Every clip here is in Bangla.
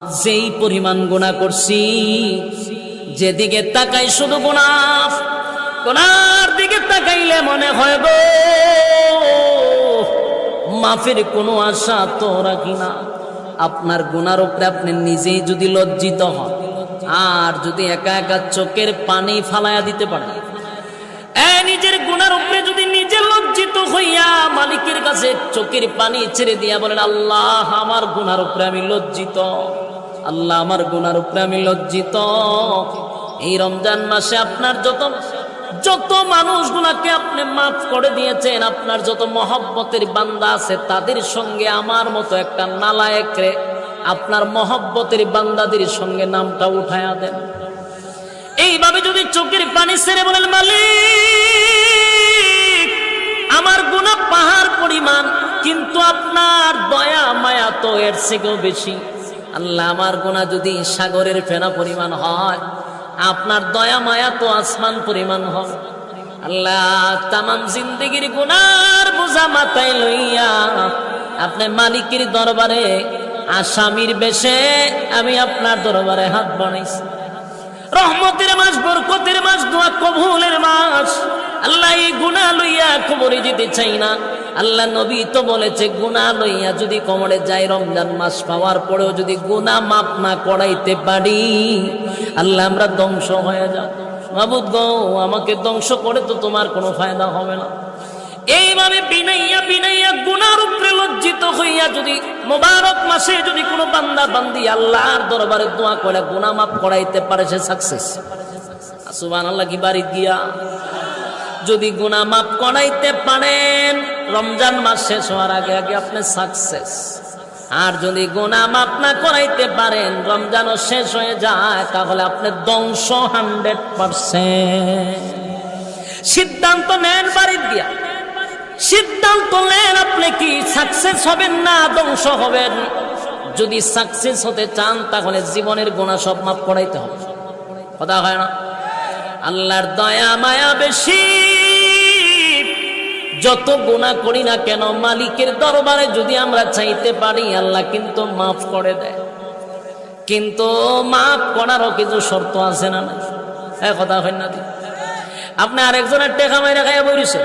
যেই পরিমাণ গুনাহ করছি, যেদিকে তাকাই শুধু গুনাহ, গুনার দিকে তাকাইলে মনে হয় গো মাফের কোনো আশা তো রাখি না। আপনার গুনার উপরে আপনি নিজেই যদি লজ্জিত হন, আর যদি একা একা চোখের পানি ফালায়া দিতে পারেন, নিজের গুনার উপরে যদি নিজে লজ্জিত হইয়া মালিকের কাছে চোখের পানি ছেড়ে দিয়া বলেন, আল্লাহ আমার গুনার উপরে আমি লজ্জিত, আল্লাহ আমার গুনার উপরে আমি লজ্জিত। এই রমজান মাসে আপনার যত মানুষগুলাকে আপনি মাফ করে দিয়েছেন, আপনার যত মহব্বতের বান্দা আছে, তাদের সঙ্গে আমার মতো একটা নালায়েকরে আপনার মহব্বতের বান্দাদের সঙ্গে নামটা উঠায়া দেন। এইভাবে যদি চোখের পানি ছেড়ে বলেন, মালিক আমার গুনাহ পাহাড় পরিমাণ, কিন্তু আপনার দয়া মায়া তো এর থেকেও বেশি। আল্লাহ আমার গুনাহ যদি সাগরের ফেনা পরিমাণ হয়, আপনার দয়া মায়া তো আসমান পরিমাণ হয়। আল্লাহ তামাম জিন্দেগির গুনার বোঝা মাথায় লইয়া আপনি মালিকের দরবারে আসামির বেশে আমি আপনার দরবারে হাত বাড়াইছি। রহমতের মাস, বরকতের মাস, দোয়া কবুলের মাস। আল্লাহ এই গুনাহ লইয়া কবরে যেতে চাই না। আল্লাহ নবী তো বলেছে, গুনাহ লইয়া যদি কবরে যাই, রমজান মাস পাওয়ার পরেও যদি গুনাহ মাফ না করাইতে পারি, আল্লাহ আমরা ধ্বংস হয়ে যাব। মাবুদ গো, আমাকে ধ্বংস করে তো তোমার কোনো ফায়দা হবে না। এইভাবে বিনাইয়া বিনাইয়া গুনার উপরে লজ্জিত হইয়া যদি মোবারক মাসে যদি কোনো বান্দা বান্দি আল্লাহর দরবারে দোয়া করে গুনাহ মাফ করাইতে পারে, সে সাকসেস। সুবহানাল্লাহ কি বাড়ি গিয়া যদি গুনাহ মাফ করাইতে পারেন, রমজান মাস শেষ হওয়ার আগে আগে আপনি সাকসেস। আর যদি গুনাহ মাফ না করাইতে পারেন, রমজানও শেষ হয়ে যায়, তাহলে আপনি ধ্বংস 100%। সিদ্ধান্ত নেন বাড়ি গিয়া, সিদ্ধান্ত নেন আপনি কি সাকসেস হবেন না ধ্বংস হবেন। যদি সাকসেস হতে চান, তাহলে জীবনের গুনাহ সব মাফ করাইতে হবে। কথা হয় না? আল্লাহর দয়া মায়া বেশি। যত গুনাহ করি না কেন, মালিকের দরবারে যদি আমরা চাইতে পারি, আল্লাহ কিন্তু মাফ করে দেয়। কিন্তু মাফ করারও কিছু শর্ত আছে না? কথা হয় না? আপনি আরেকজনের টেকা মাইরা খাইয়া বইছে,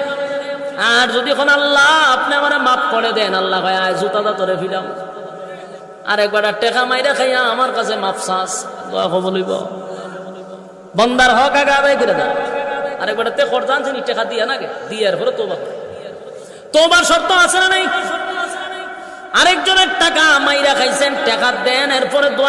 আর যদি এখন আল্লাহ আপনি আমার মাফ করে দেন, আল্লাহ ভাই আয় জুতাটা তোরে ফিরাম। আরেকবার টেকা মাইরা খাইয়া আমার কাছে মাফ চাস, দোয়া বলিব বন্দার হক আগে আদায় করে দেন। আরেকবার তে খরচ আনছেন টেকা দিয়া নাকি দিয়ে এরপরে তোবার শর্ত আছে না নাই? আরেকজনের টাকা মাইরা খাইছেন, টাকা দেন, এরপরে